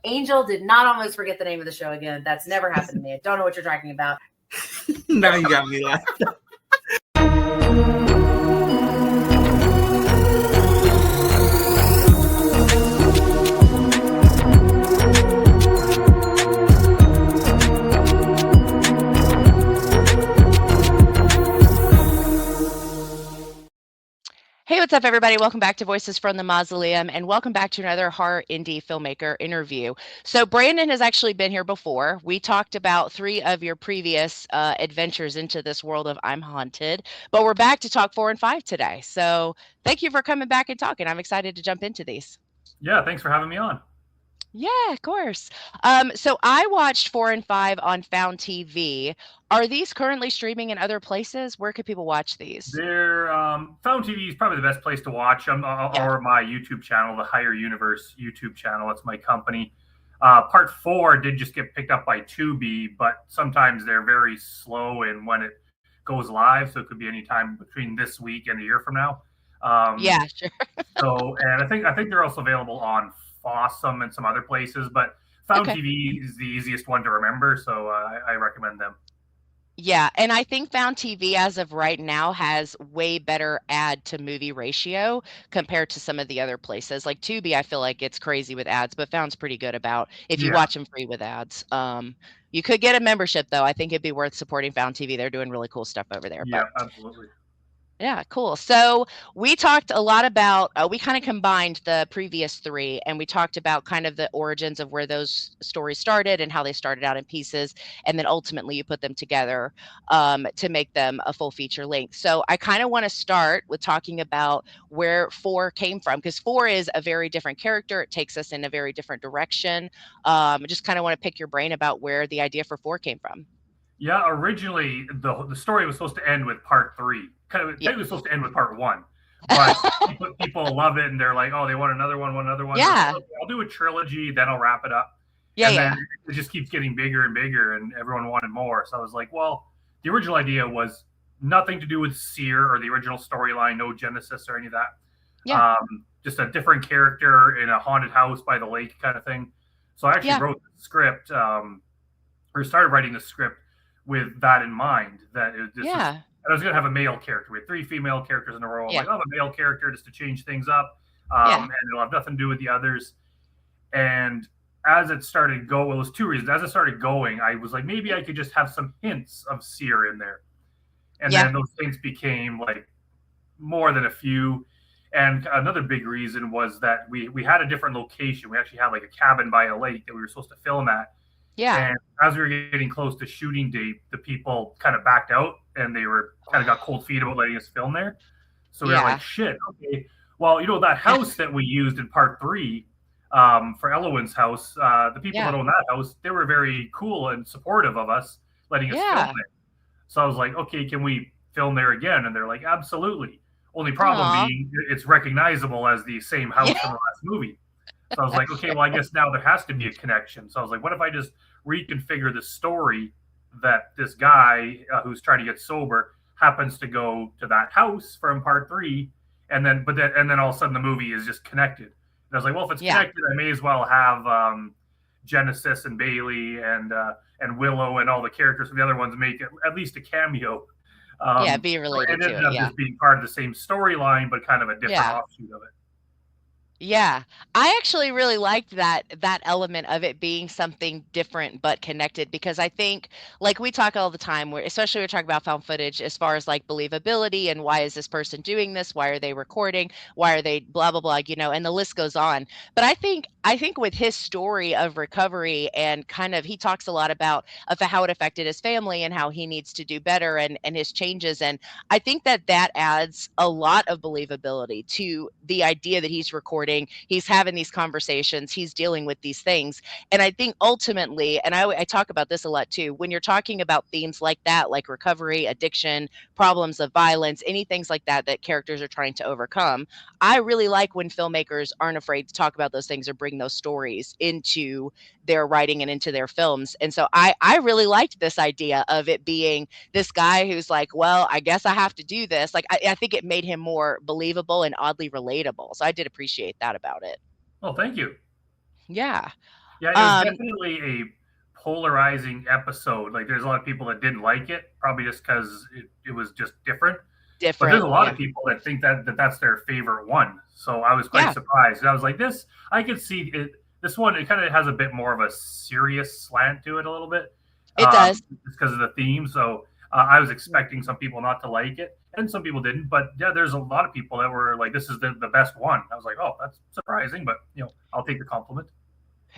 Angel did not almost forget the name of the show again. That's never happened to me. I don't know what you're talking about. Now you got me laughing. Hey, what's up, everybody? Welcome back to Voices from the Mausoleum, and welcome back to another horror indie filmmaker interview. So Brandon has actually been here before. We talked about 3 of your previous adventures into this world of I'm Haunted, but we're back to talk 4 and 5 today. So thank you for coming back and talking. I'm excited to jump into these. Yeah, thanks for having me on. Yeah, of course. So I watched 4 and 5 on Found TV. Are these currently streaming in other places? Where could people watch these? They're Found TV is probably the best place to watch them, or my YouTube channel, the Higher Universe YouTube channel. That's my company. Part 4 did just get picked up by Tubi, but sometimes they're very slow in when it goes live, so it could be any time between this week and a year from now. Yeah, sure. And I think they're also available on Awesome and some other places, but Found TV is the easiest one to remember, so I recommend them. Yeah, and I think Found TV as of right now has way better ad to movie ratio compared to some of the other places. Like Tubi, I feel like it's crazy with ads, but Found's pretty good about if you watch them free with ads. You could get a membership though. I think it'd be worth supporting Found TV. They're doing really cool stuff over there. Yeah, absolutely. Yeah, cool. So we talked a lot about, we kind of combined the previous 3 and we talked about kind of the origins of where those stories started and how they started out in pieces. And then ultimately you put them together to make them a full feature length. So I kind of want to start with talking about where 4 came from, because 4 is a very different character. It takes us in a very different direction. I just kind of want to pick your brain about where the idea for 4 came from. Yeah, originally the story was supposed to end with part 3. It was supposed to end with part 1, but people love it and they're like, oh, they want another one. Yeah, like, okay, I'll do a trilogy, then I'll wrap it up. Yeah, and then it just keeps getting bigger and bigger, and everyone wanted more. So I was like, well, the original idea was nothing to do with Seer or the original storyline, no Genesis or any of that. Yeah. Just a different character in a haunted house by the lake kind of thing. So I actually wrote the script, or started writing the script with that in mind, that and I was going to have a male character. We had 3 female characters in a row. Like, I'll have a male character just to change things up, and it'll have nothing to do with the others. And as it started going, well, it was 2 reasons. As it started going, I was like, maybe I could just have some hints of Seer in there. And then those hints became like more than a few. And another big reason was that we had a different location. We actually had like a cabin by a lake that we were supposed to film at. Yeah. And as we were getting close to shooting date, the people kind of backed out and they were kind of got cold feet about letting us film there. So we were like, shit, okay. Well, that house that we used in part 3 for Elowin's house, the people that own that house, they were very cool and supportive of us letting us film there. So I was like, okay, can we film there again? And they're like, absolutely. Only problem being it's recognizable as the same house from the last movie. So I was like, okay, well, I guess now there has to be a connection. So I was like, what if I just reconfigure the story that this guy who's trying to get sober happens to go to that house from part 3, and then all of a sudden the movie is just connected. And I was like, well, if it's connected, I may as well have Genesis and Bailey and Willow and all the characters from the other ones make at least a cameo. Be related to it. It ended up just being part of the same storyline, but kind of a different offshoot of it. Yeah, I actually really liked that element of it being something different but connected, because I think, like we talk all the time, especially we're talking about found footage as far as like believability and why is this person doing this? Why are they recording? Why are they blah, blah, blah, and the list goes on. But I think with his story of recovery and kind of, he talks a lot about how it affected his family and how he needs to do better and his changes. And I think that adds a lot of believability to the idea that he's recording. He's having these conversations, he's dealing with these things. And I think ultimately, and I talk about this a lot too, when you're talking about themes like that, like recovery, addiction, problems of violence, any things like that characters are trying to overcome, I really like when filmmakers aren't afraid to talk about those things or bring those stories into their writing and into their films. And so I really liked this idea of it being this guy who's like, well, I guess I have to do this. Like, I think it made him more believable and oddly relatable. So I did appreciate that about it. Oh, thank you. Yeah. Yeah, it was definitely a polarizing episode. Like, there's a lot of people that didn't like it, probably just because it was just different. But there's a lot of people that think that's their favorite one. So I was quite surprised. I was like, this, I could see it. This one, it kind of has a bit more of a serious slant to it a little bit. It does. Just because of the theme. So I was expecting some people not to like it, and some people didn't. But yeah, there's a lot of people that were like, this is the best one. I was like, oh, that's surprising, but I'll take the compliment.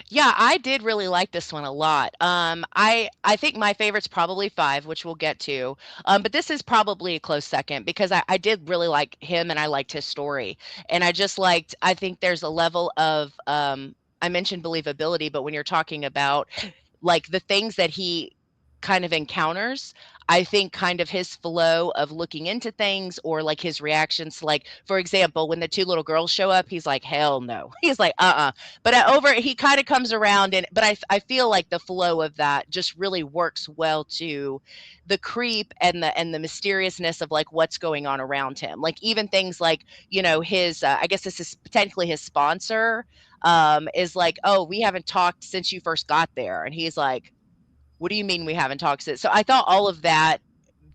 Yeah, I did really like this one a lot. I think my favorite's probably 5, which we'll get to. But this is probably a close second because I did really like him and I liked his story. And I think there's a level of I mentioned believability, but when you're talking about like the things that he kind of encounters, I think kind of his flow of looking into things or like his reactions, like for example, when the 2 little girls show up, he's like, hell no. He's like, but he kind of comes around, but I feel like the flow of that just really works well to the creep and the mysteriousness of like what's going on around him. Like even things like, his, I guess this is technically his sponsor, is like, oh, we haven't talked since you first got there. And he's like, what do you mean we haven't talked since? So I thought all of that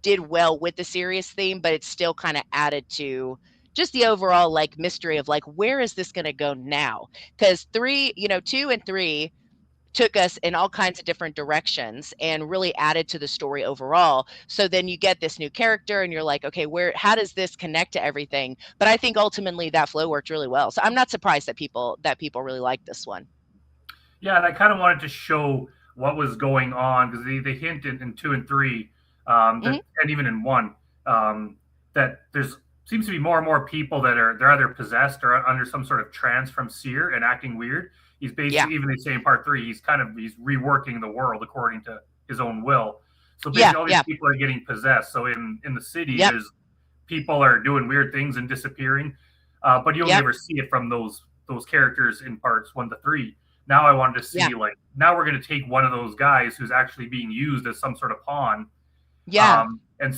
did well with the serious theme, but it still kind of added to just the overall like mystery of like, where is this going to go now? Because 2 and 3 took us in all kinds of different directions and really added to the story overall. So then you get this new character and you're like, okay, how does this connect to everything? But I think ultimately that flow worked really well. So I'm not surprised that people really like this one. Yeah, and I kind of wanted to show what was going on because they hint in 2 and 3, and even in 1, that there's seems to be more and more people that they're either possessed or under some sort of trance from Seer and acting weird. He's basically, even they say in part 3, he's reworking the world according to his own will. So basically, all these people are getting possessed. So in the city, there's people are doing weird things and disappearing, but you only ever see it from those characters in parts 1 to 3. Now I wanted to see now we're going to take one of those guys who's actually being used as some sort of pawn, and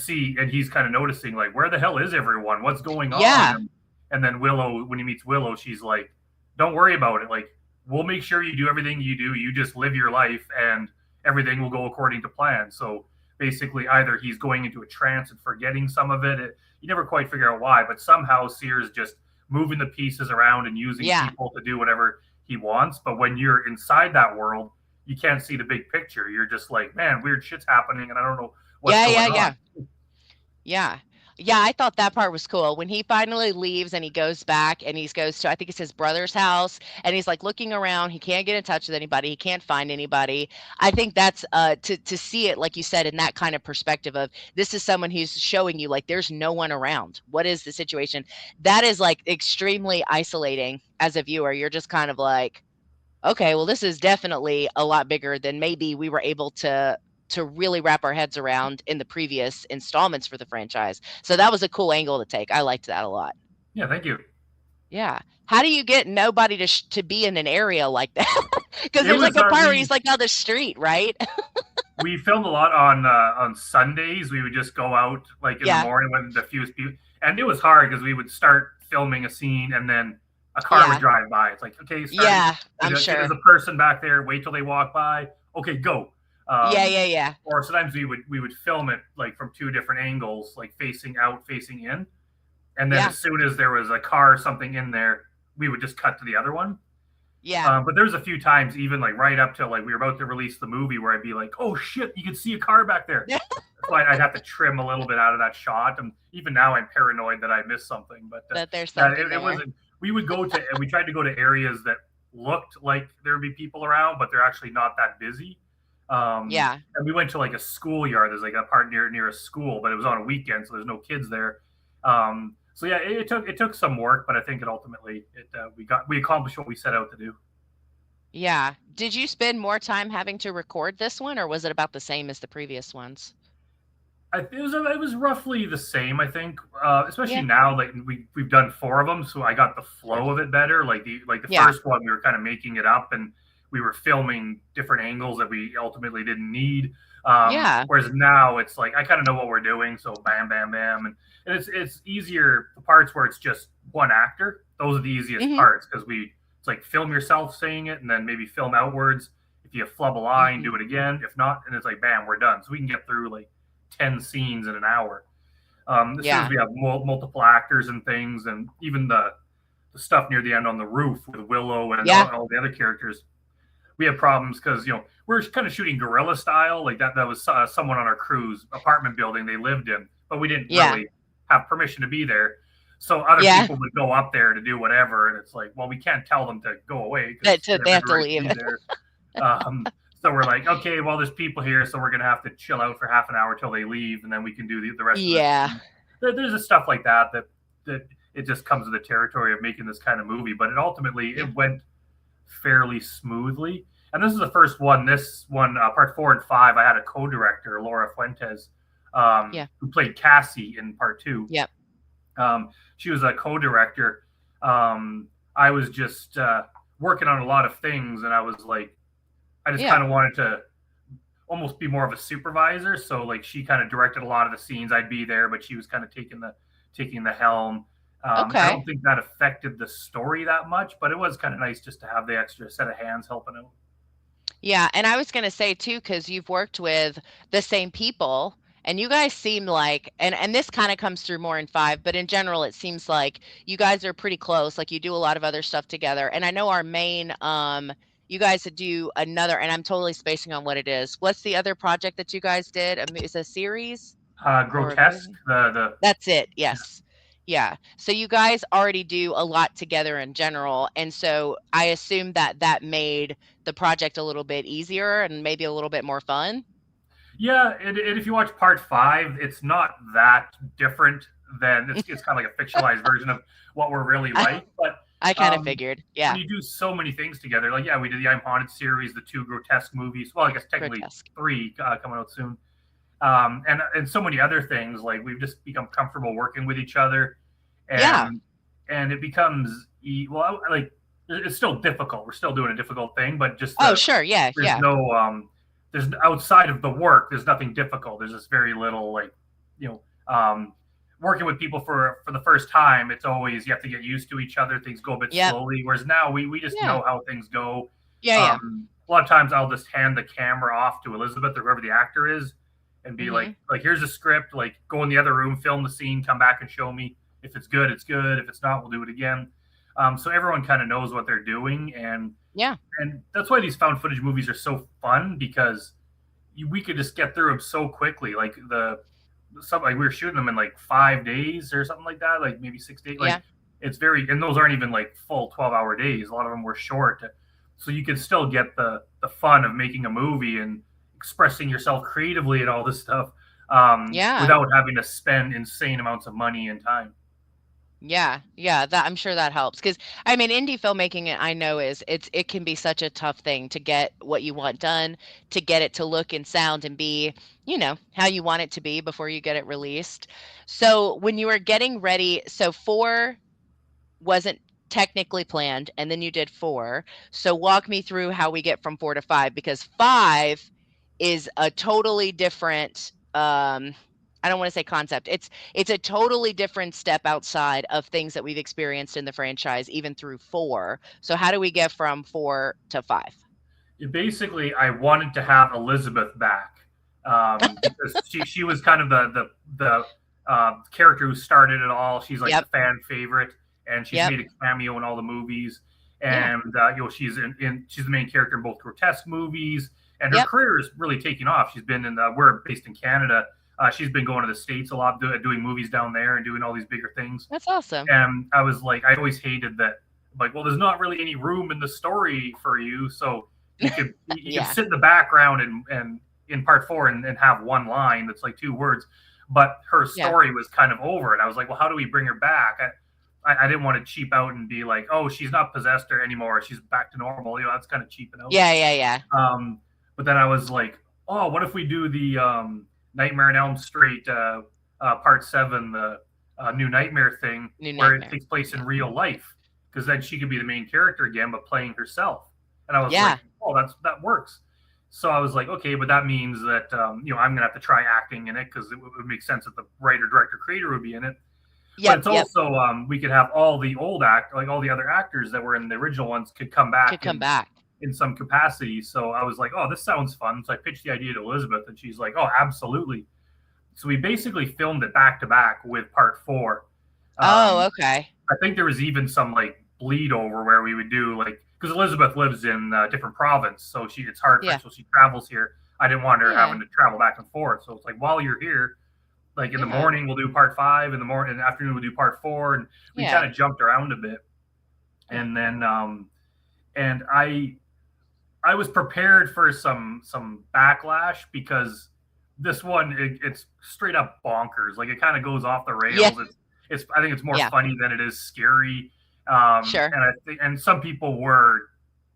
he's kind of noticing like, where the hell is everyone? What's going on? And then Willow, when he meets Willow, she's like, don't worry about it. Like, we'll make sure you do everything you do. You just live your life and everything will go according to plan. So basically either he's going into a trance and forgetting some of it. You never quite figure out why, but somehow Seer's just moving the pieces around and using people to do whatever he wants. But when you're inside that world, you can't see the big picture. You're just like, man, weird shit's happening and I don't know what's going on. Yeah, I thought that part was cool. When he finally leaves and he goes back and he goes to, I think it's his brother's house, and he's like looking around. He can't get in touch with anybody. He can't find anybody. I think that's to see it, like you said, in that kind of perspective of this is someone who's showing you like there's no one around. What is the situation? That is like extremely isolating as a viewer. You're just kind of like, okay, well, this is definitely a lot bigger than maybe we were able to really wrap our heads around in the previous installments for the franchise. So that was a cool angle to take. I liked that a lot. Yeah, thank you. Yeah. How do you get nobody to be in an area like that? Because there's like a part where he's like down the street, right? We filmed a lot on Sundays. We would just go out like in the morning when the fewest people, and it was hard because we would start filming a scene and then a car would drive by. It's like, okay, I'm sure there's a person back there. Wait till they walk by. Okay, go. Or sometimes we would film it like from 2 different angles, like facing out, facing in, and then as soon as there was a car or something in there, we would just cut to the other one. But there's a few times, even like right up to like we were about to release the movie, where I'd be like, oh shit, you can see a car back there. So I'd have to trim a little bit out of that shot, and even now I'm paranoid that I missed something. But that there's something it wasn't. We would go to we tried to go to areas that looked like there would be people around, but they're actually not that busy. And we went to like a schoolyard. There's like a part near a school, but it was on a weekend, so there's no kids there. So yeah, it took some work, but I think ultimately we accomplished what we set out to do. Yeah. Did you spend more time having to record this one, or was it about the same as the previous ones? It was roughly the same, I think. Especially now, like we've done 4 of them, so I got the flow of it better. Like the first one, we were kind of making it up, and we were filming different angles that we ultimately didn't need. Whereas now it's like I kind of know what we're doing, so bam, bam, bam, and it's easier. The parts where it's just one actor, those are the easiest parts because we it's like film yourself saying it and then maybe film outwards. If you flub a line, do it again. If not, and it's like, bam, we're done. So we can get through like 10 scenes in an hour. As soon as we have multiple actors and things, and even the stuff near the end on the roof with Willow and all the other characters, we have problems because, we're kind of shooting guerrilla style. Like that was someone on our crew's apartment building they lived in, but we didn't really have permission to be there. So other people would go up there to do whatever. And it's like, well, we can't tell them to go away. They have to leave. So we're like, okay, well, there's people here, so we're going to have to chill out for half an hour till they leave, and then we can do the rest of it. There's just stuff like that it just comes with the territory of making this kind of movie. But it went fairly smoothly. And this is the first one. This one, part 4 and 5, I had a co-director, Laura Fuentes, who played Cassie in part 2. Yep. She was a co-director. I was just working on a lot of things, and I was like, I just kind of wanted to almost be more of a supervisor. So like she kind of directed a lot of the scenes. I'd be there, but she was kind of taking the helm. I don't think that affected the story that much, but it was kind of nice just to have the extra set of hands helping out. Yeah, and I was going to say too, because you've worked with the same people, and you guys seem like, and this kind of comes through more in 5, but in general, it seems like you guys are pretty close. Like you do a lot of other stuff together. And I know our main, you guys do another, and I'm totally spacing on what it is. What's the other project that you guys did? Is it a series? Grotesque. That's it. Yes. Yeah. So you guys already do a lot together in general. And so I assume that made the project a little bit easier and maybe a little bit more fun. Yeah. And if you watch part 5, it's not that different than it's kind of like a fictionalized version of what we're really like. But I kind of figured. Yeah. When you do so many things together, like, we did the I'm Haunted series, the 2 Grotesque movies. Well, I guess technically 3 coming out soon. And so many other things. Like we've just become comfortable working with each other, and it becomes like it's still difficult. We're still doing a difficult thing, but just there's no there's outside of the work. There's nothing difficult. There's just very little working with people for the first time. It's always you have to get used to each other. Things go a bit slowly. Whereas now we just know how things go. A lot of times I'll just hand the camera off to Elizabeth or whoever the actor is. And be like, here's a script, like go in the other room, film the scene, come back and show me. If it's good, it's good. If it's not, we'll do it again. So everyone kind of knows what they're doing. And that's why these found footage movies are so fun, because we could just get through them so quickly. Like we were shooting them in like 5 days or something like that, like maybe 6 days. It's and those aren't even like full 12-hour days. A lot of them were short. So you can still get the fun of making a movie and expressing yourself creatively and all this stuff without having to spend insane amounts of money and time. That I'm sure that helps, because I mean indie filmmaking, I know it can be such a tough thing to get what you want done, to get it to look and sound and be how you want it to be before you get it released. So when you were getting ready, so 4 wasn't technically planned, and then you did 4. So walk me through how we get from 4 to 5, because 5 is a totally different I don't want to say concept. It's a totally different step outside of things that we've experienced in the franchise, even through 4. So how do we get from 4 to 5? Basically, I wanted to have Elizabeth back because she was kind of the character who started it all. She's like the fan favorite, and she's made a cameo in all the movies. And she's she's the main character in both Grotesque movies. And her career is really taking off. She's been we're based in Canada. She's been going to the States a lot, doing movies down there and doing all these bigger things. That's awesome. And I was like, I always hated that. Like, well, there's not really any room in the story for you. So you could sit in the background and in part 4 and have one line that's like 2 words. But her story was kind of over. And I was like, well, how do we bring her back? I didn't want to cheap out and be like, oh, she's not possessed anymore. She's back to normal. That's kind of cheaping out. Yeah. But then I was like, oh, what if we do the Nightmare on Elm Street part 7, the New Nightmare thing, where it takes place in real life? Because then she could be the main character again, but playing herself. And I was like, oh, that works. So I was like, okay, but that means that I'm gonna have to try acting in it, because it would make sense that the writer, director, creator would be in it. Yep, But it's yep. also we could have all the all the other actors that were in the original ones could come Could back come back. in some capacity. So I was like, oh, this sounds fun. So I pitched the idea to Elizabeth, and she's like, oh, absolutely. So we basically filmed it back to back with part 4. Oh, okay. I think there was even some like bleed over where we would do like, because Elizabeth lives in a different province, so it's hard for Yeah. her, so she travels here. I didn't want her Yeah. having to travel back and forth. So it's like, while you're here, like in the Yeah. morning we'll do part 5, in the afternoon we'll do part 4, and we Yeah. kind of jumped around a bit. And then and I was prepared for some backlash, because this one it's straight up bonkers. Like, it kind of goes off the rails. Yeah. It's I think it's more Yeah. funny than it is scary. Sure. And I think, and some people were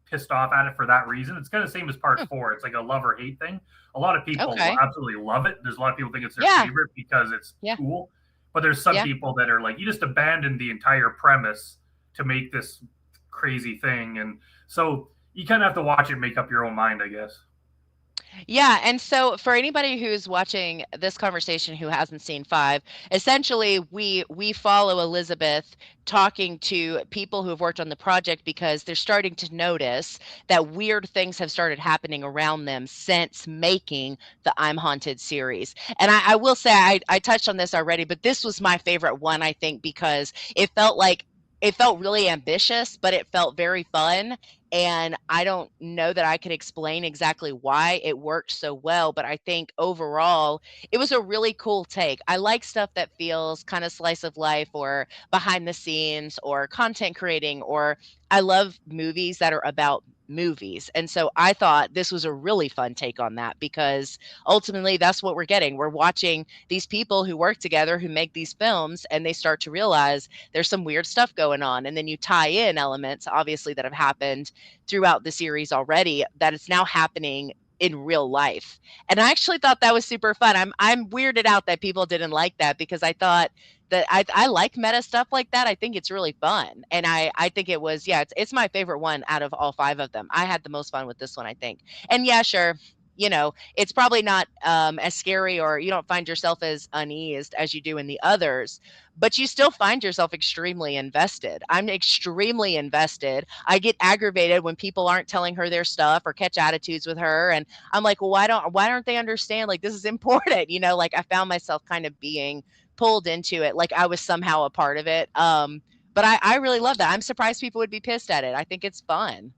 pissed off at it for that reason. It's kind of the same as part 4. It's like a love or hate thing. A lot of people Okay. absolutely love it. There's a lot of people think it's their Yeah. favorite because it's Yeah. cool. But there's some Yeah. people that are like, you just abandoned the entire premise to make this crazy thing. And so you kind of have to watch it and make up your own mind, I guess. Yeah, and so for anybody who's watching this conversation who hasn't seen 5, essentially we follow Elizabeth talking to people who have worked on the project, because they're starting to notice that weird things have started happening around them since making the I'm Haunted series. And I will say, I touched on this already, but this was my favorite one, I think, because it felt really ambitious, but it felt very fun. And I don't know that I could explain exactly why it worked so well, but I think overall it was a really cool take. I like stuff that feels kind of slice of life or behind the scenes or content creating, or I love movies that are about movies. And so I thought this was a really fun take on that, because ultimately that's what we're getting. We're watching these people who work together, who make these films, and they start to realize there's some weird stuff going on. And then you tie in elements, obviously, that have happened throughout the series already, that it's now happening in real life. And I actually thought that was super fun. I'm weirded out that people didn't like that, because I thought that I like meta stuff like that. I think it's really fun. And I think it was, yeah, it's my favorite one out of all 5 of them. I had the most fun with this one, I think. And yeah, sure, it's probably not as scary, or you don't find yourself as uneased as you do in the others, but you still find yourself extremely invested. I'm extremely invested. I get aggravated when people aren't telling her their stuff or catch attitudes with her. And I'm like, well, why don't they understand? Like, this is important, like I found myself kind of being pulled into it, like I was somehow a part of it. But I really love that. I'm surprised people would be pissed at it. I think it's fun.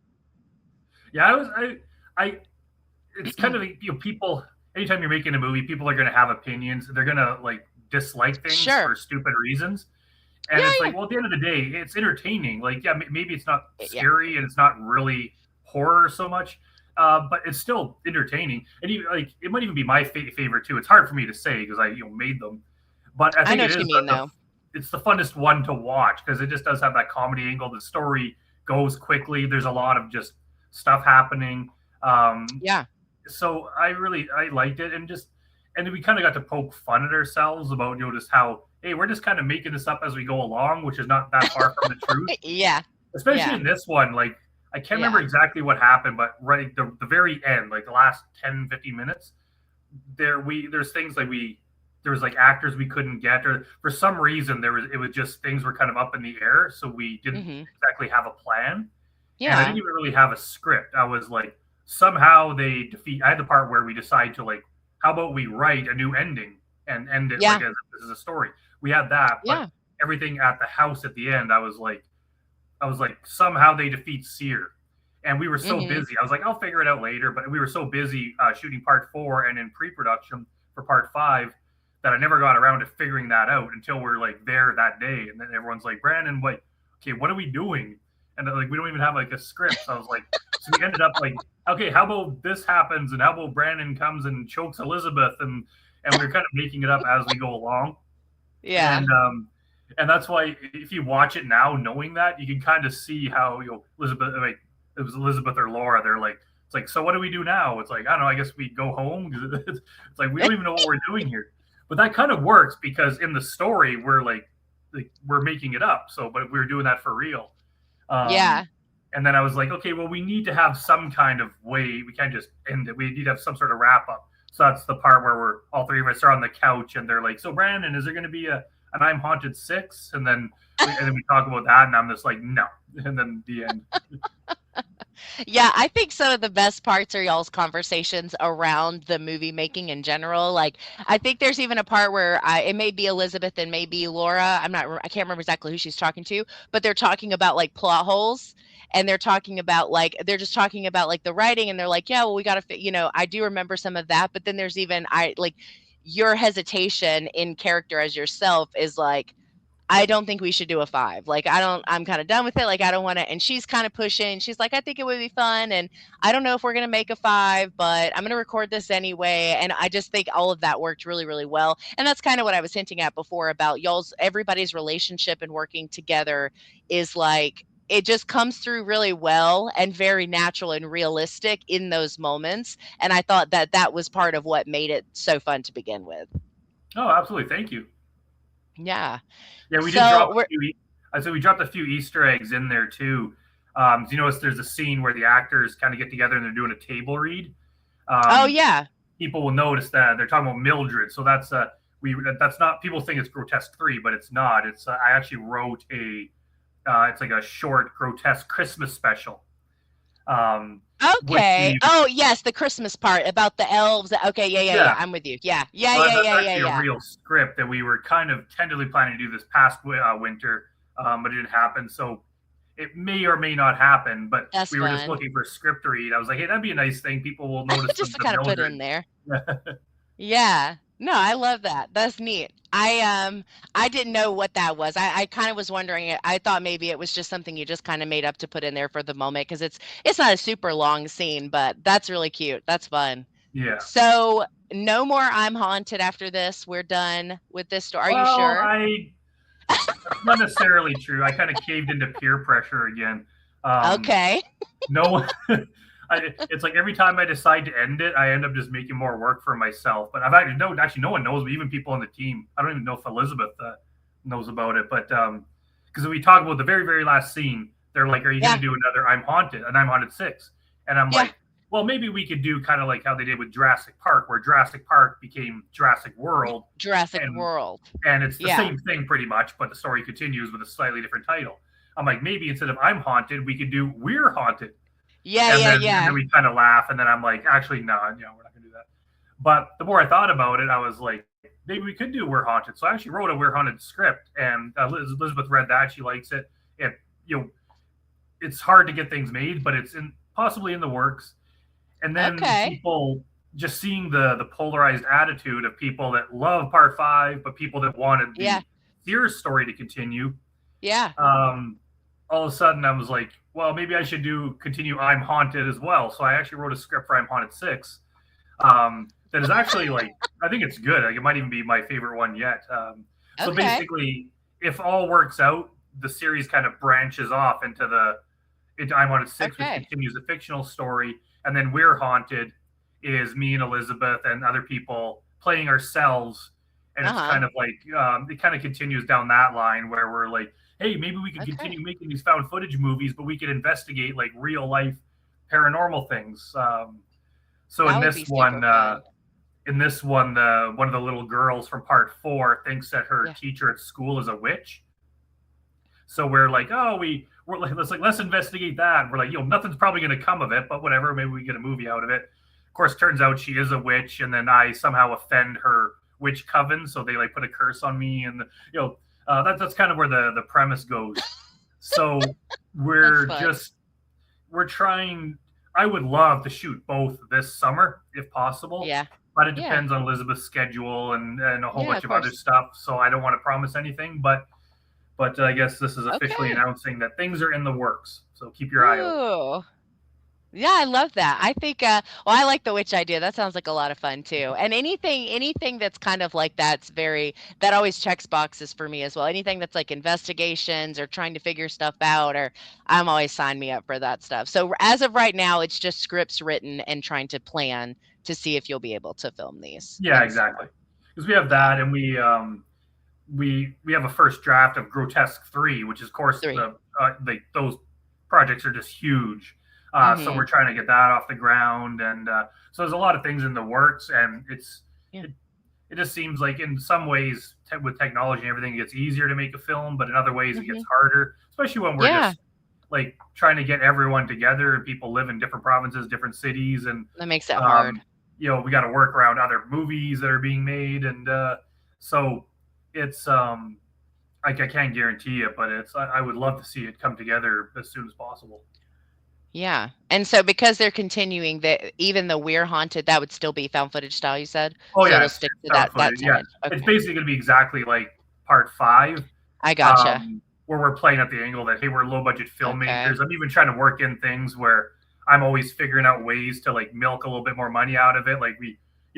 Yeah, it's kind of, people, anytime you're making a movie, people are going to have opinions. They're going to like dislike things Sure. for stupid reasons. And Yeah, it's yeah. like, well, at the end of the day, it's entertaining. Like, yeah, maybe it's not Yeah. scary and it's not really horror so much, but it's still entertaining. And even, like, it might even be my favorite too. It's hard for me to say because I made them, but I think know it what is you mean, though. it's the funnest one to watch because it just does have that comedy angle. The story goes quickly. There's a lot of just stuff happening. Yeah. So I liked it, and then we kind of got to poke fun at ourselves about just how, hey, we're just kind of making this up as we go along, which is not that far from the truth. Yeah. Especially Yeah. in this one, like I can't Yeah. remember exactly what happened, but right the very end, like the last 10-15 minutes, there's things like there was like actors we couldn't get, or for some reason it was just things were kind of up in the air, so we didn't exactly have a plan. And I Yeah. didn't even really have a script. I was like, somehow they defeat. I had the part where we decide to like, how about we write a new ending and end it Yeah. like as if this is a story. We had that, but Yeah. everything at the house at the end, I was like, somehow they defeat Seer, and we were so busy. I was like, I'll figure it out later, but we were so busy shooting part 4 and in pre-production for part 5 that I never got around to figuring that out until we're like there that day, and then everyone's like, Brandon, what? Okay, what are we doing? And like, we don't even have like a script. So I was like, so we ended up like, okay, how about this happens, and how about Brandon comes and chokes Elizabeth, and we're kind of making it up as we go along. Yeah. And that's why if you watch it now, knowing that, you can kind of see how Elizabeth, like it was Elizabeth or Laura. They're like, it's like, so what do we do now? It's like, I don't know. I guess we go home. It's like we don't even know what we're doing here. But that kind of works because in the story we're like we're making it up. So, but we're doing that for real. Yeah. And then I was like, okay, well, we need to have some kind of way. We can't just end it. We need to have some sort of wrap up. So that's the part where all 3 of us are on the couch, and they're like, so Brandon, is there going to be a an I'm Haunted 6, and then we talk about that, and I'm just like, no, and then the end. Yeah, I think some of the best parts are y'all's conversations around the movie making in general. Like, I think there's even a part where it may be Elizabeth and maybe Laura. I can't remember exactly who she's talking to, but they're talking about like plot holes. And they're talking about like they're just talking about like the writing, and they're like, yeah, well, we got to, I do remember some of that, but then there's even your hesitation in character as yourself is like, I don't think we should do a 5. Like, I'm kind of done with it. Like, I don't want to. And she's kind of pushing. She's like, I think it would be fun. And I don't know if we're going to make a 5, but I'm going to record this anyway. And I just think all of that worked really, really well. And that's kind of what I was hinting at before about everybody's relationship and working together is like, it just comes through really well and very natural and realistic in those moments. And I thought that was part of what made it so fun to begin with. Oh, absolutely. Thank you. Yeah. Yeah, we did drop a few. I said we dropped a few Easter eggs in there too. You notice there's a scene where the actors kind of get together and they're doing a table read. Oh yeah. People will notice that they're talking about Mildred. So that's not, people think it's Grotesque 3, but it's not. It's I actually wrote it's like a short Grotesque Christmas special. Okay. Oh yes, the Christmas part about the elves. Okay, yeah. I'm with you. Yeah. A real script that we were kind of tentatively planning to do this past winter, but it didn't happen. So it may or may not happen. But we were just looking for a script to read. I was like, hey, that'd be a nice thing. People will notice. Just to kind of put in there. Yeah. No, I love that. That's neat. I didn't know what that was. I kind of was wondering. I thought maybe it was just something you just kind of made up to put in there for the moment because it's not a super long scene, but that's really cute. That's fun. Yeah. So no more I'm Haunted after this. We're done with this story. Are you sure? That's not necessarily true. I kind of caved into peer pressure again. Okay. No. It's like every time I decide to end it, I end up just making more work for myself. But actually no one knows, even people on the team. I don't even know if Elizabeth knows about it. But because we talk about the very, very last scene, they're like, are you going to do another I'm Haunted, an I'm Haunted 6? And I'm like, well, maybe we could do kind of like how they did with Jurassic Park, where Jurassic Park became Jurassic World. And it's the same thing pretty much, but the story continues with a slightly different title. I'm like, maybe instead of I'm Haunted, we could do We're Haunted. And then we kind of laugh, and then I'm like, actually, no, we're not going to do that. But the more I thought about it, I was like, maybe we could do We're Haunted. So I actually wrote a We're Haunted script, and Elizabeth read that. She likes it. It's hard to get things made, but it's possibly in the works. And then people just seeing the polarized attitude of people that love Part 5, but people that wanted the Sears story to continue. Yeah. All of a sudden, I was like, well, maybe I should continue I'm Haunted as well. So I actually wrote a script for I'm Haunted 6 that is actually like, I think it's good. Like, it might even be my favorite one yet. So basically, if all works out, the series kind of branches off into I'm Haunted 6, which continues the fictional story. And then We're Haunted is me and Elizabeth and other people playing ourselves. And it's kind of like, it kind of continues down that line where we're like, hey, maybe we can continue making these found footage movies, but we could investigate like real life paranormal things. So in this one, one of the little girls from Part 4 thinks that her teacher at school is a witch. So we're like, let's investigate that. We're like, nothing's probably going to come of it, but whatever, maybe we get a movie out of it. Of course, turns out she is a witch, and then I somehow offend her witch coven, so they like put a curse on me, and that's kind of where the premise goes. So we're trying. I would love to shoot both this summer if possible. Yeah. But it depends on Elizabeth's schedule and a whole bunch of other stuff. So I don't want to promise anything, but I guess this is officially announcing that things are in the works. So keep your eye out. Yeah, I love that. I think, I like the witch idea. That sounds like a lot of fun too. And anything that's kind of like that always checks boxes for me as well. Anything that's like investigations or trying to figure stuff out, or I'm always sign me up for that stuff. So as of right now, it's just scripts written and trying to plan to see if you'll be able to film these. Yeah, exactly. Because we have that, and we have a first draft of Grotesque 3, which is, of course, those projects are just huge. So we're trying to get that off the ground, and so there's a lot of things in the works, and it just seems like in some ways with technology and everything, it gets easier to make a film, but in other ways it gets harder, especially when we're just like trying to get everyone together and people live in different provinces, different cities, and that makes it hard. You know, we got to work around other movies that are being made, and so it's like I can't guarantee it, but I would love to see it come together as soon as possible. Yeah. And so because they're continuing that, even though we're haunted, that would still be found footage style, you said? Oh, so yeah. It'll stick to that Yeah. tenet. Okay. It's basically going to be exactly like part 5. I gotcha. Where we're playing at the angle that, hey, we're low budget filmmakers. Okay. I'm even trying to work in things where I'm always figuring out ways to like milk a little bit more money out of it. Like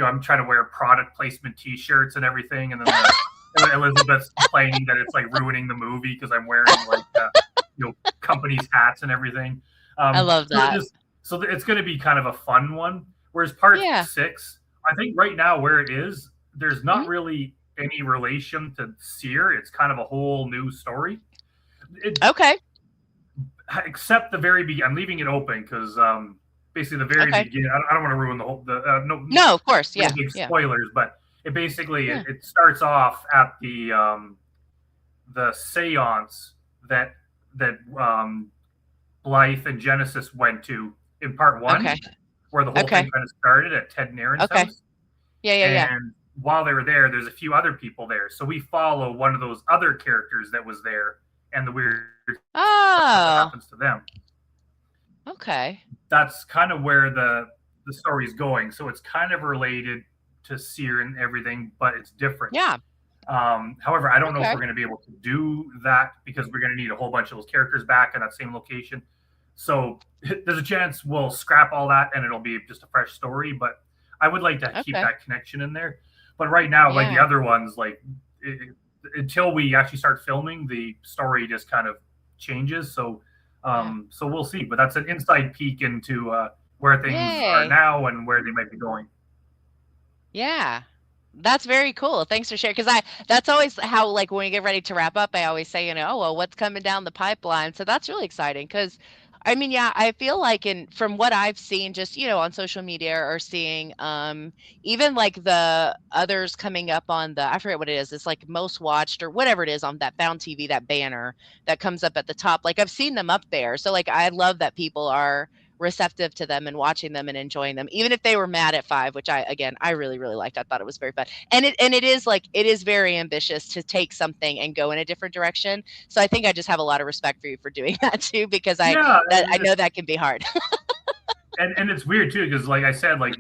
I'm trying to wear product placement T-shirts and everything. And then Elizabeth's complaining that it's like ruining the movie because I'm wearing like, companies' hats and everything. I love that. So it's going to be kind of a fun one. Whereas part 6, I think right now where it is, there's not really any relation to Seer. It's kind of a whole new story. Okay. Except the very beginning. I'm leaving it open because basically the very beginning. I don't want to ruin the whole. No, of course, yeah. Big spoilers, but it basically it starts off at the séance that Blythe and Genesis went to in part 1, where the whole thing kind of started at Ted and Aaron's house. Yeah. And while they were there, there's a few other people there. So we follow one of those other characters that was there and the weird stuff that happens to them. Okay. That's kind of where the story's going. So it's kind of related to Seer and everything, but it's different. Yeah. However, I don't know if we're going to be able to do that because we're going to need a whole bunch of those characters back in that same location. So there's a chance we'll scrap all that and it'll be just a fresh story. But I would like to keep that connection in there. But right now, like the other ones, like until we actually start filming, the story just kind of changes. So so we'll see. But that's an inside peek into where things are now and where they might be going. Yeah. That's very cool. Thanks for sharing. Because that's always how, like, when we get ready to wrap up, I always say, oh, well, what's coming down the pipeline? So that's really exciting. Because, I mean, I feel like from what I've seen just, on social media or seeing, even like the others coming up on I forget what it is. It's like most watched or whatever it is on that Found TV, that banner that comes up at the top. Like I've seen them up there. So like, I love that people are receptive to them and watching them and enjoying them, even if they were mad at 5, which I really, really liked. I thought it was very fun. And it is very ambitious to take something and go in a different direction. So I think I just have a lot of respect for you for doing that too, because I know that can be hard. and it's weird too, because like I said, like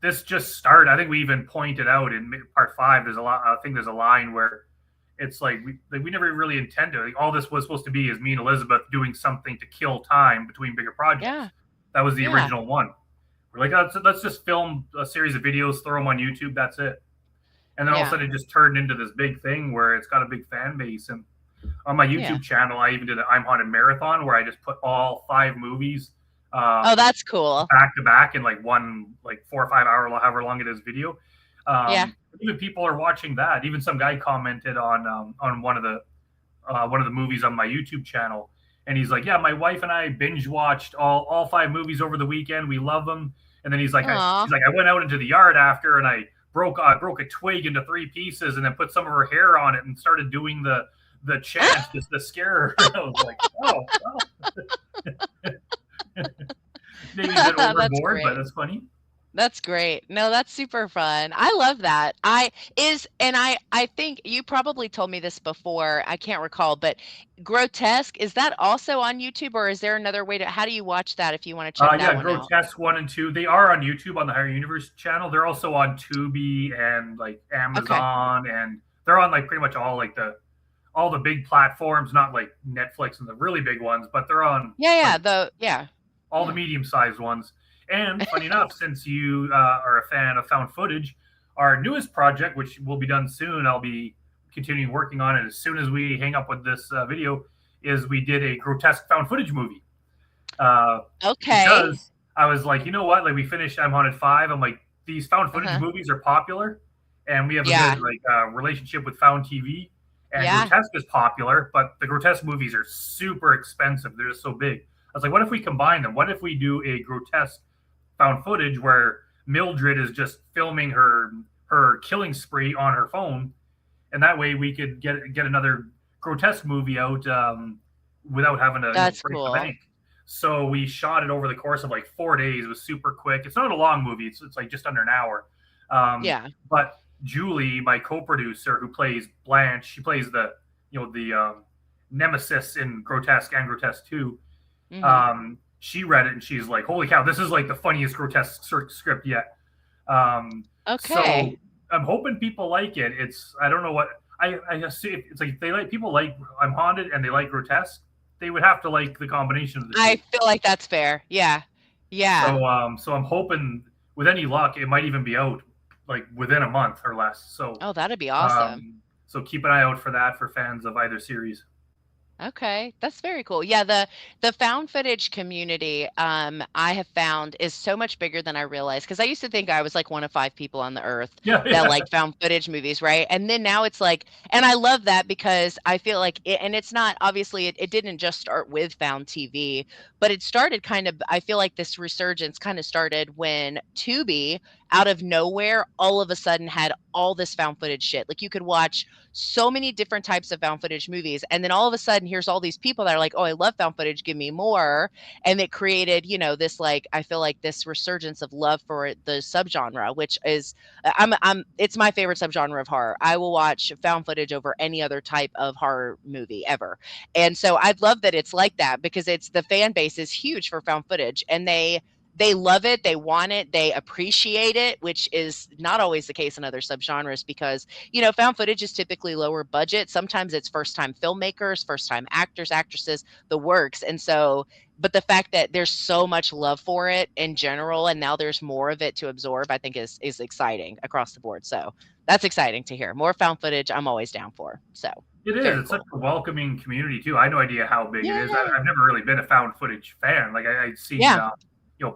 this just started. I think we even pointed out in part 5, I think there's a line where it's like we never really intended. Like, all this was supposed to be is me and Elizabeth doing something to kill time between bigger projects. Yeah. That was the original one. We're like, let's just film a series of videos, throw them on YouTube. That's it. And then all of a sudden it just turned into this big thing where it's got a big fan base. And on my YouTube channel, I even did an I'm Haunted marathon where I just put all 5 movies. Oh, that's cool. Back to back in like one, like 4 or 5 hour, however long it is, video. Even people are watching that. Even some guy commented on one of the movies on my YouTube channel, and he's like, "Yeah, my wife and I binge watched all 5 movies over the weekend. We love them." And then he's like, I went out into the yard after, and I broke a twig into 3 pieces, and then put some of her hair on it, and started doing the chant just to scare her. I was like, oh. Maybe a bit overboard, but that's funny. That's great. No, that's super fun. I love that. I think you probably told me this before. I can't recall, but Grotesque, is that also on YouTube, or is there another way how do you watch that if you want to check that one out? Grotesque 1 and 2. They are on YouTube on the Higher Universe channel. They're also on Tubi and like Amazon, and they're on like pretty much all all the big platforms, not like Netflix and the really big ones, but they're on all the medium-sized ones. And funny enough, since you are a fan of found footage, our newest project, which will be done soon, I'll be continuing working on it as soon as we hang up with this video, is we did a grotesque found footage movie. Because I was like, you know what? Like, we finished I'm Haunted 5. I'm like, these found footage movies are popular, and we have a good relationship with Found TV. And grotesque is popular, but the grotesque movies are super expensive. They're just so big. I was like, what if we combine them? What if we do a grotesque found footage where Mildred is just filming her her killing spree on her phone, and that way we could get another grotesque movie out without having to That's break the cool. bank. So we shot it over the course of like 4 days. It was super quick. It's not a long movie. It's like just under an hour. Yeah. But Julie, my co-producer, who plays Blanche, she plays the nemesis in Grotesque and Grotesque 2. She read it and she's like, "Holy cow, this is like the funniest Grotesque script yet." Okay. So I'm hoping people like it. I don't know what I see. It's like people like I'm Haunted and they like Grotesque. They would have to like the combination of the two. I feel like that's fair. Yeah. So I'm hoping with any luck it might even be out like within a month or less. So that'd be awesome. So keep an eye out for that for fans of either series. Okay, that's very cool. Yeah, the found footage community, I have found is so much bigger than I realized, because I used to think I was like one of 5 people on the earth that like found footage movies, right? And then now it's like, and I love that because I feel like and it's not obviously it didn't just start with found TV, but it started kind of, I feel like this resurgence kind of started when Tubi out of nowhere all of a sudden had all this found footage shit. Like you could watch so many different types of found footage movies, and then all of a sudden here's all these people that are like, "Oh, I love found footage, give me more." And it created, this like, I feel like this resurgence of love for the subgenre, which is it's my favorite subgenre of horror. I will watch found footage over any other type of horror movie ever. And so I'd love that it's like that, because it's the fan base is huge for found footage, and they love it, they want it, they appreciate it, which is not always the case in other subgenres, because, found footage is typically lower budget. Sometimes it's first-time filmmakers, first-time actors, actresses, the works. And so, but the fact that there's so much love for it in general, and now there's more of it to absorb, I think is exciting across the board. So that's exciting to hear. More found footage, I'm always down for. So it is. It's such a welcoming community too. I had no idea how big it is. I've never really been a found footage fan. Like I'd seen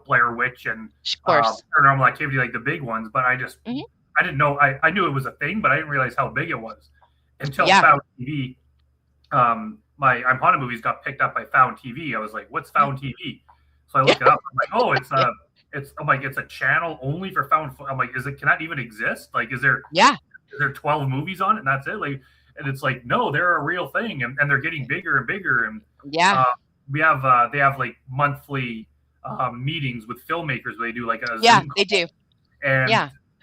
Blair Witch and Paranormal Activity, like the big ones, but I didn't know. I knew it was a thing, but I didn't realize how big it was until Found TV. My I'm Haunted movies got picked up by Found TV. I was like, "What's Found TV?" So I looked it up. I'm like, "Oh, it's a channel only for found." I'm like, can that even exist? Like, is there 12 movies on it and that's it? Like, and it's like, no, they're a real thing, and they're getting bigger and bigger. And they have like monthly meetings with filmmakers where they do like a Zoom they do, and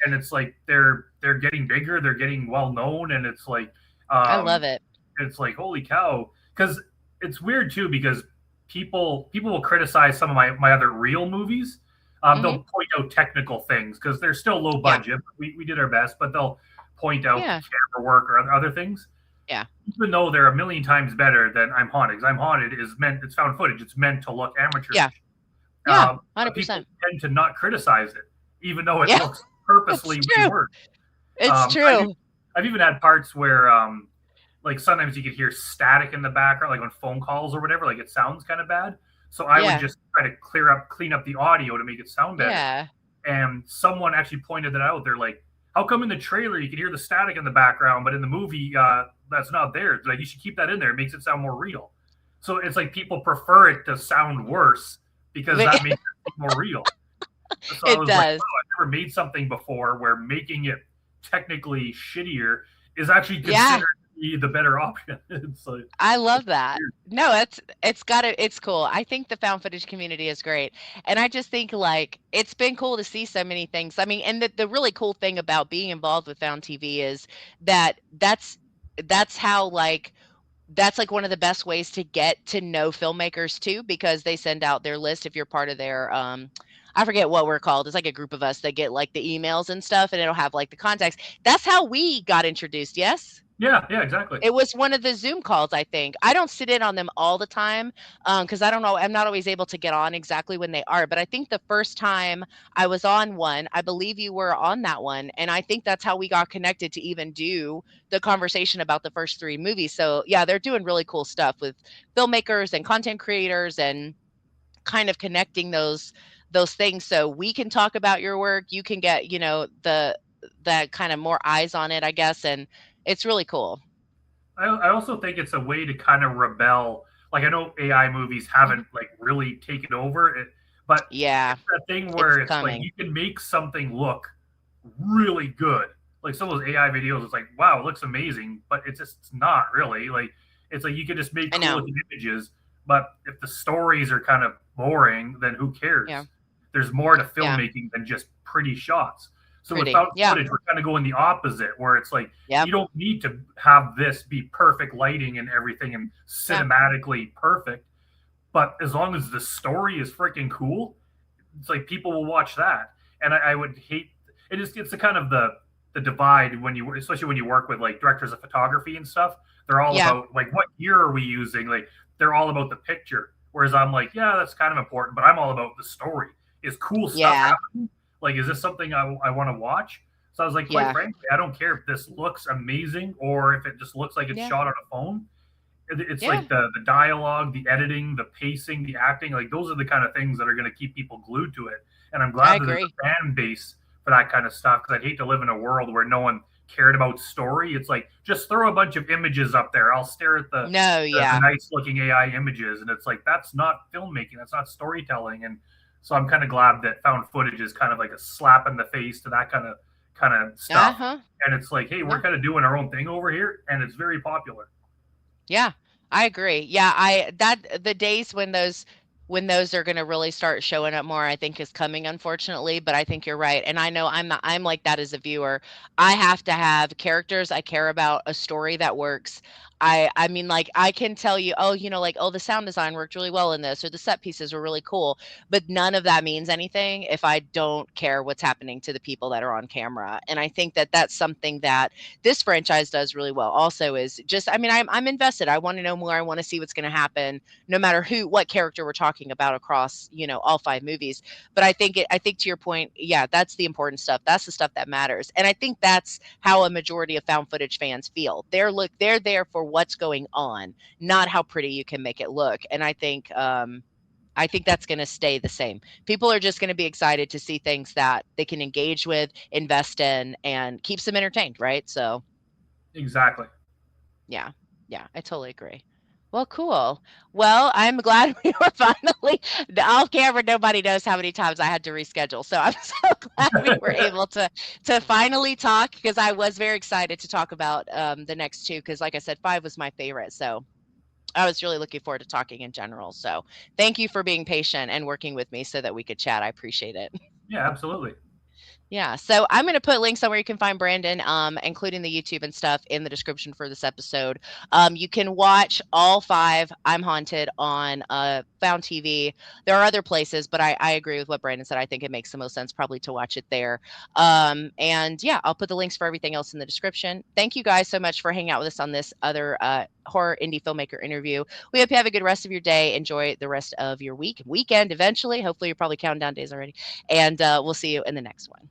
it's like they're getting bigger, they're getting well known, and it's like I love it. It's like, holy cow, because it's weird too, because people will criticize some of my other real movies. They'll point out technical things because they're still low budget. We did our best, but they'll point out camera work or other things. Yeah. Even though they're a million times better than I'm Haunted, because I'm Haunted it's found footage. It's meant to look amateurish. Yeah. 100%. People tend to not criticize it, even though it looks purposely reworked. It's true. I've even had parts where, like sometimes you could hear static in the background, like on phone calls or whatever. Like it sounds kind of bad, so I would just try to clean up the audio to make it sound better. Yeah. And someone actually pointed that out. They're like, "How come in the trailer you can hear the static in the background, but in the movie that's not there? It's like you should keep that in there. It makes it sound more real." So it's like people prefer it to sound worse because that makes it more real. So I was like, "Oh, I've never made something before where making it technically shittier is actually considered to be the better option." It's like, I love that. No, it's cool. I think the found footage community is great. And I just think like it's been cool to see so many things. I mean, and the really cool thing about being involved with Found TV is that's how like that's like one of the best ways to get to know filmmakers too, because they send out their list if you're part of their I forget what we're called. It's like a group of us that get like the emails and stuff, and it'll have like the contacts. That's how we got introduced. Yes. Yeah, exactly. It was one of the Zoom calls, I think. I don't sit in on them all the time because I don't know. I'm not always able to get on exactly when they are. But I think the first time I was on one, I believe you were on that one. And I think that's how we got connected to even do the conversation about the first 3 movies. So, yeah, they're doing really cool stuff with filmmakers and content creators and kind of connecting those things so we can talk about your work. You can get, that kind of more eyes on it, I guess. And it's really cool. I also think it's a way to kind of rebel. Like I know AI movies haven't like really taken over it, but it's that thing where it's like you can make something look really good Like some of those AI videos, it's like, wow, it looks amazing, but it's not really. Like it's like you could just make cool looking images, but if the stories are kind of boring, then who cares? Yeah. There's more to filmmaking than just pretty shots. So with found footage, we're kind of going the opposite, where it's like you don't need to have this be perfect lighting and everything and cinematically perfect, but as long as the story is freaking cool, it's like people will watch that. And I would hate it. It's the kind of the divide when you, especially when you work with like directors of photography and stuff. They're all about like, what gear are we using? Like they're all about the picture. Whereas I'm like, yeah, that's kind of important, but I'm all about the story. Is cool stuff happening? Like, is this something I want to watch? So I was like, quite frankly, I don't care if this looks amazing or if it just looks like it's shot on a phone. It's like the dialogue, the editing, the pacing, the acting. Like those are the kind of things that are going to keep people glued to it. And I'm glad that there's a fan base for that kind of stuff, because I'd hate to live in a world where no one cared about story. It's like, just throw a bunch of images up there. I'll stare at the nice looking AI images. And it's like, that's not filmmaking. That's not storytelling. And so I'm kind of glad that found footage is kind of like a slap in the face to that kind of stuff. And it's like, hey, we're kind of doing our own thing over here, and it's very popular. Yeah, I agree. Yeah, the days when those are going to really start showing up more, I think is coming, unfortunately, but I think you're right. And I know I'm like that as a viewer. I have to have characters I care about, a story that works. I mean, like, I can tell you, oh, like, oh, the sound design worked really well in this, or the set pieces were really cool, but none of that means anything if I don't care what's happening to the people that are on camera. And I think that that's something that this franchise does really well also, is just, I mean, I'm invested. I want to know more. I want to see what's going to happen, no matter what character we're talking about across, all 5 movies. But I think to your point, that's the important stuff. That's the stuff that matters. And I think that's how a majority of found footage fans feel. They're there for what's going on, not how pretty you can make it look. And I think that's going to stay the same. People are just going to be excited to see things that they can engage with, invest in, and keeps them entertained, right? So exactly. Yeah, I totally agree. Well, cool. Well, I'm glad we were finally off camera. Nobody knows how many times I had to reschedule. So I'm so glad we were able to finally talk, because I was very excited to talk about the next 2, because like I said, 5 was my favorite. So I was really looking forward to talking in general. So thank you for being patient and working with me so that we could chat. I appreciate it. Yeah, absolutely. Yeah, so I'm going to put links on where you can find Brandon, including the YouTube and stuff, in the description for this episode. You can watch all 5 I'm Haunted on Found TV. There are other places, but I agree with what Brandon said. I think it makes the most sense probably to watch it there. And yeah, I'll put the links for everything else in the description. Thank you guys so much for hanging out with us on this other horror indie filmmaker interview. We hope you have a good rest of your day. Enjoy the rest of your weekend eventually. Hopefully you're probably counting down days already. And we'll see you in the next one.